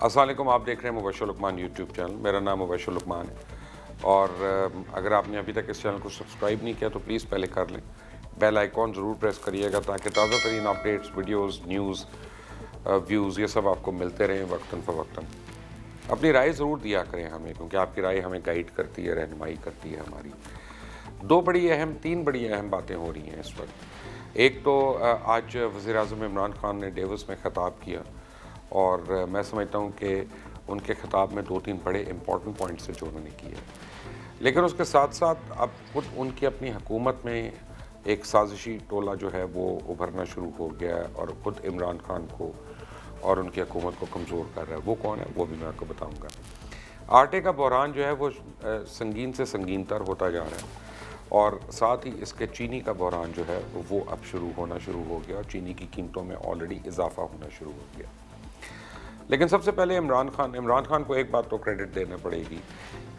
अस्सलाम वालेकुम, आप देख रहे हैं मुबश्शिर लुकमान यूट्यूब चैनल। मेरा नाम मुबश्शिर लुकमान है और अगर आपने अभी तक इस चैनल को सब्सक्राइब नहीं किया तो प्लीज़ पहले कर लें। बेल आइकॉन ज़रूर प्रेस करिएगा ताकि ताज़ा तरीन अपडेट्स, वीडियोस, न्यूज़, व्यूज़ ये सब आपको मिलते रहें वक्तन फ़वक्तन। अपनी राय ज़रूर दिया करें हमें, क्योंकि आपकी राय हमें गाइड करती है, रहनुमाई करती है हमारी। तीन बड़ी अहम बातें हो रही हैं इस वक्त। एक तो आज वज़ीर-ए-आज़म इमरान खान ने डेवोस में ख़िताब किया और मैं समझता हूँ कि उनके ख़िताब में 2-3 बड़े इम्पॉर्टेंट पॉइंट्स हैं जो उन्होंने किए। लेकिन उसके साथ साथ अब खुद उनकी अपनी हुकूमत में एक साजिशी टोला जो है वो उभरना शुरू हो गया है और ख़ुद इमरान खान को और उनकी हुकूमत को कमज़ोर कर रहा है। वो कौन है वो भी मैं आपको बताऊँगा। आटे का बहरान जो है वो संगीन से संगीनतर होता जा रहा है और साथ ही इसके चीनी का बहरान जो है वो अब शुरू हो गया और चीनी की कीमतों में ऑलरेडी इजाफा होना शुरू हो गया। लेकिन सबसे पहले इमरान खान को एक बात तो क्रेडिट देना पड़ेगी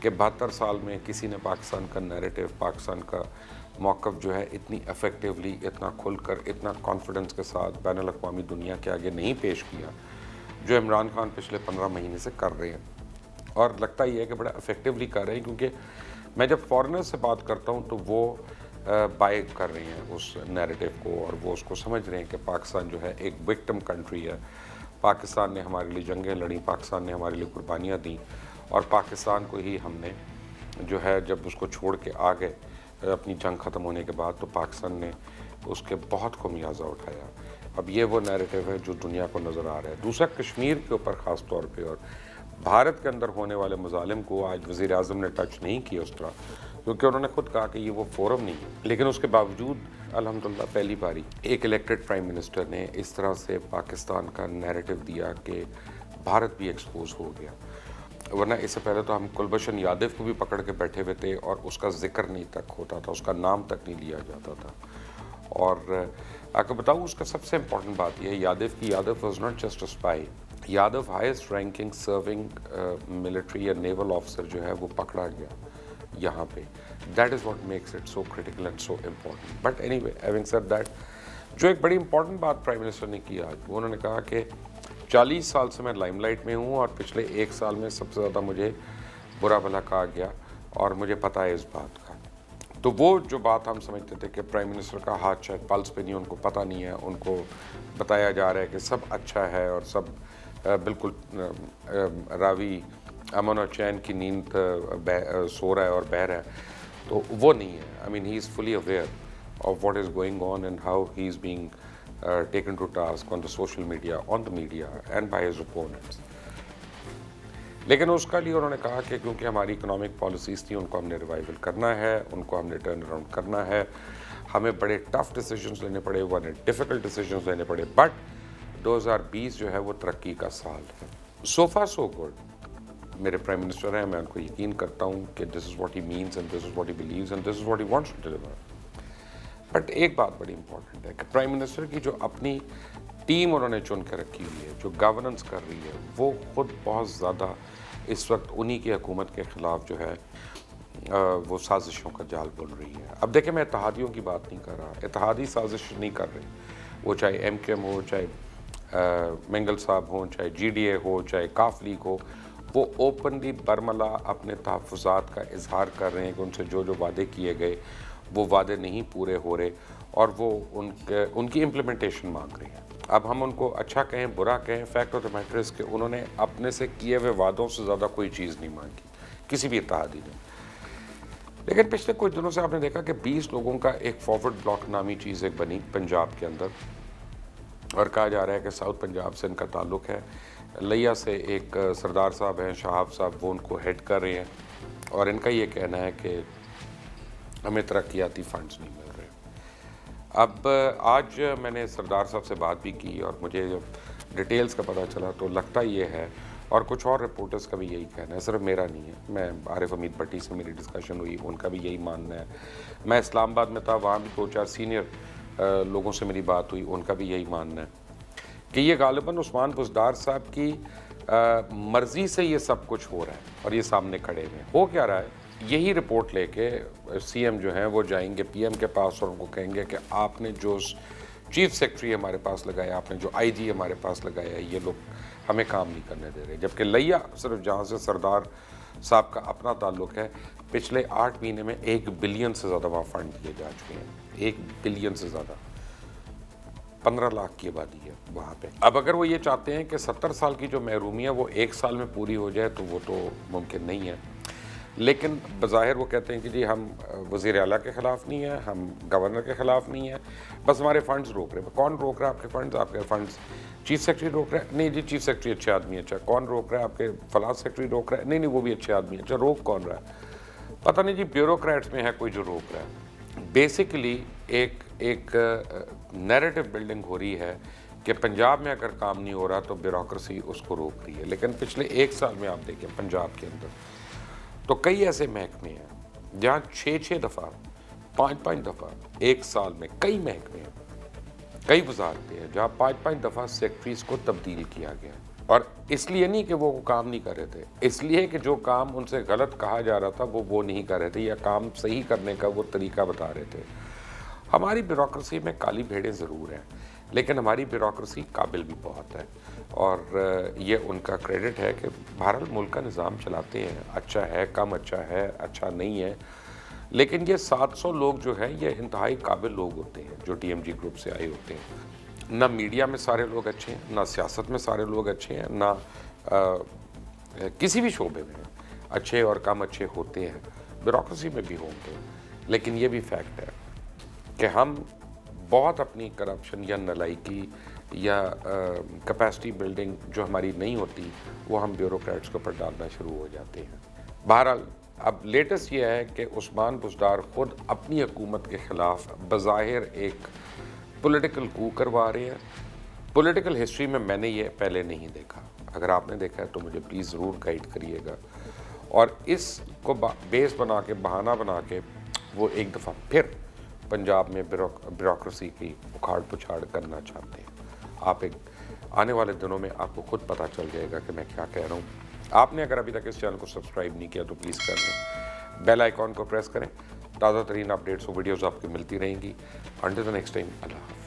कि 72 साल में किसी ने पाकिस्तान का नैरेटिव, पाकिस्तान का मौक़िफ़ जो है इतनी इफ़ेक्टिवली, इतना खुलकर, इतना कॉन्फिडेंस के साथ बैनुल अक़वामी दुनिया के आगे नहीं पेश किया जो इमरान खान पिछले 15 महीने से कर रहे हैं। और लगता ही है कि बड़ा इफ़ेक्टिवली कर रहे हैं, क्योंकि मैं जब फॉरेनर्स से बात करता हूँ तो वो बाय कर रहे हैं उस नैरेटिव को और वो उसको समझ रहे हैं कि पाकिस्तान जो है एक विक्टिम कंट्री है। पाकिस्तान ने हमारे लिए जंगें लड़ी, पाकिस्तान ने हमारे लिए कुर्बानियाँ दी और पाकिस्तान को ही हमने जो है जब उसको छोड़ के आ गए अपनी जंग ख़त्म होने के बाद तो पाकिस्तान ने उसके बहुत खमियाजा उठाया। अब ये वो नैरेटिव है जो दुनिया को नज़र आ रहा है। दूसरा, कश्मीर के ऊपर ख़ास तौर पे और भारत के अंदर होने वाले मज़ालिम को आज वज़ीर-ए-आज़म ने टच नहीं किया उस तरह, क्योंकि उन्होंने खुद कहा कि ये वो फोरम नहीं है। लेकिन उसके बावजूद अल्हम्दुलिल्लाह पहली बारी एक इलेक्टेड प्राइम मिनिस्टर ने इस तरह से पाकिस्तान का नैरेटिव दिया कि भारत भी एक्सपोज हो गया। वरना इससे पहले तो हम कुलभूषण यादव को भी पकड़ के बैठे हुए थे और उसका जिक्र नहीं तक होता था, उसका नाम तक नहीं लिया जाता था। और आपको बताऊँ उसका सबसे इम्पॉर्टेंट बात यह है Yadav was not just a spy. Yadav highest ranking serving military या नेवल ऑफिसर जो है वो पकड़ा गया यहाँ पे। That is what makes it so critical and so important. But anyway, having said that, जो एक बड़ी इंपॉर्टेंट बात प्राइम मिनिस्टर ने की आज, वो उन्होंने कहा कि 40 साल से मैं लाइमलाइट में हूँ और पिछले 1 साल में सबसे ज़्यादा मुझे बुरा भला कहा गया और मुझे पता है इस बात का। तो वो जो बात हम समझते थे कि प्राइम मिनिस्टर का हाथ शायद पल्स पे नहीं, उनको पता नहीं है, उनको बताया जा रहा है कि सब अच्छा है और सब बिल्कुल रावी अमन और चैन की नींद सो रहा है और बह रहा है, तो वो नहीं है। I mean he is fully aware of what is going on and how he is being taken to task on the social media, on the media and by his opponents. लेकिन उसका लिए उन्होंने कहा कि क्योंकि हमारी इकोनॉमिक पॉलिसीज़ थी उनको हमने रिवाइवल करना है, उनको हमने टर्न अराउंड करना है, हमें बड़े टफ डिसीजंस लेने पड़े, बड़े डिफ़िकल्ट डिसीजंस लेने पड़े, बट 2020 जो है वो तरक्की का साल है। So far so good. मेरे प्राइम मिनिस्टर हैं, मैं उनको यकीन करता हूँ कि this is what he means and this is what he believes and this is what he wants to deliver. But एक बात बड़ी इंपॉर्टेंट है कि प्राइम मिनिस्टर की जो अपनी टीम उन्होंने चुन कर रखी हुई है, जो गवर्नेंस कर रही है, वो खुद बहुत ज़्यादा इस वक्त उन्हीं की हुकूमत के ख़िलाफ़ जो है वो साजिशों का जाल बुन रही है। अब देखें, मैं इत्तेहादियों की बात नहीं कर रहा, इत्तेहादी साजिश नहीं कर रही, वो चाहे MKM हो, चाहे मेंगल साहब हों, चाहे GDA हो, चाहे काफ लीग हो, वो ओपनली बरमला अपने तहफ़्फ़ुज़ात का इजहार कर रहे हैं कि उनसे जो जो वादे किए गए वो वादे नहीं पूरे हो रहे और वो उनकी इम्प्लीमेंटेशन मांग रही हैं। अब हम उनको अच्छा कहें, बुरा कहें, fact of the matter is कि उन्होंने अपने से किए हुए वादों से ज़्यादा कोई चीज़ नहीं मांगी किसी भी इत्तेहादी ने। लेकिन पिछले कुछ दिनों से आपने देखा कि 20 लोगों का एक फॉरवर्ड ब्लॉक नामी चीज़ एक बनी पंजाब के अंदर और कहा जा रहा है कि साउथ पंजाब से इनका ताल्लुक़ है। लिया से एक सरदार साहब हैं, शहाब साहब, वो उनको हेड कर रहे हैं और इनका ये कहना है कि हमें तरक्याती फ़ंड्स नहीं मिल रहे। अब आज मैंने सरदार साहब से बात भी की और मुझे जब डिटेल्स का पता चला तो लगता ये है, और कुछ और रिपोर्टर्स का भी यही कहना है, सिर्फ मेरा नहीं है, मैं आरिफ हमीद भट्टी से मेरी डिस्कशन हुई, उनका भी यही मानना है। मैं इस्लामाबाद में था, वहाँ भी 2-4 सीनियर लोगों से मेरी बात हुई, उनका भी यही मानना है कि ये गालिबन उस्मान बुज़दार साहब की मर्ज़ी से ये सब कुछ हो रहा है और ये सामने खड़े हुए हैं। हो क्या रहा है, यही रिपोर्ट लेके CM जो हैं वो जाएंगे PM के पास और उनको कहेंगे कि आपने जो चीफ सेक्रेटरी हमारे पास लगाया आपने, जो IG हमारे पास लगाया है, ये लोग हमें काम नहीं करने दे रहे। जबकि लिया सिर्फ जहाँ से सरदार साहब का अपना ताल्लुक़ है, पिछले 8 महीने में 1 बिलियन से ज़्यादा वहाँ फंड दिए जा चुके हैं। 1 बिलियन से ज़्यादा, 15 लाख की आबादी है वहाँ पे। अब अगर वो ये चाहते हैं कि 70 साल की जो महरूमी है वो 1 साल में पूरी हो जाए, तो वो तो मुमकिन नहीं है। लेकिन बज़ाहिर वो कहते हैं कि जी हम वज़ीर आला के ख़िलाफ़ नहीं है, हम गवर्नर के ख़िलाफ़ नहीं है, बस हमारे फ़ंड्स रोक रहे हैं। कौन रोक रहा है आपके फ़ंड्स? आपके फ़ंड्स चीफ सेक्रेटरी रोक रहा है? नहीं जी, चीफ सेक्रेटरी अच्छे आदमी है। अच्छा, कौन रोक रहा है? आपके फलां सेक्रेटरी रोक रहा है? नहीं, वो भी अच्छे आदमी है। अच्छा, रोक कौन रहा है? पता नहीं जी, ब्यूरोक्रेट्स में है कोई जो रोक रहा है। बेसिकली एक नैरेटिव बिल्डिंग हो रही है कि पंजाब में अगर काम नहीं हो रहा तो ब्यूरोक्रेसी उसको रोक रही है। लेकिन पिछले 1 साल में आप देखें पंजाब के अंदर तो कई ऐसे महकमे हैं जहाँ 6-6 दफ़ा, 5-5 दफ़ा 1 साल में कई महकमे हैं, कई वजारतें हैं जहाँ 5-5 दफ़ा सेक्रेटरीज को तब्दील किया गया। और इसलिए नहीं कि वो काम नहीं कर रहे थे, इसलिए कि जो काम उनसे गलत कहा जा रहा था वो नहीं कर रहे थे, या काम सही करने का वो तरीका बता रहे थे। हमारी ब्यूरोक्रेसी में काली भेड़ें ज़रूर हैं, लेकिन हमारी ब्यूरोक्रेसी काबिल भी बहुत है, और ये उनका क्रेडिट है कि बहरहाल मुल्क का निज़ाम चलाते हैं। अच्छा है, कम अच्छा है, अच्छा नहीं है, लेकिन ये 700 लोग जो हैं ये इंतहाई काबिल लोग होते हैं जो DMG ग्रुप से आए होते हैं। ना मीडिया में सारे लोग अच्छे हैं, ना सियासत में सारे लोग अच्छे हैं, ना किसी भी शोबे में अच्छे और कम अच्छे होते हैं, ब्यूरोक्रेसी में भी होंगे। लेकिन ये भी फैक्ट है कि हम बहुत अपनी करप्शन या नलायकी या कैपेसिटी बिल्डिंग जो हमारी नहीं होती वो हम ब्यूरोक्रेट्स के ऊपर डालना शुरू हो जाते हैं। बहरहाल अब लेटेस्ट ये है कि उस्मान बुज़दार ख़ुद अपनी हुकूमत के ख़िलाफ़ बज़ाहिर एक पॉलिटिकल कू करवा रहे हैं। पॉलिटिकल हिस्ट्री में मैंने ये पहले नहीं देखा, अगर आपने देखा है तो मुझे प्लीज़ ज़रूर गाइड करिएगा। और इसको बेस बना के, बहाना बना के वो एक दफ़ा फिर पंजाब में ब्यूरोक्रेसी की उखाड़ पुछाड़ करना चाहते हैं। आप एक आने वाले दिनों में आपको खुद पता चल जाएगा कि मैं क्या कह रहा हूँ। आपने अगर अभी तक इस चैनल को सब्सक्राइब नहीं किया तो प्लीज़ कर लें, बेल आइकॉन को प्रेस करें, ताज़ा तरीन अपडेट्स और वीडियोज़ आपकी मिलती रहेंगी। अंटिल द नेक्स्ट टाइम, अल्लाह हाफ़िज़।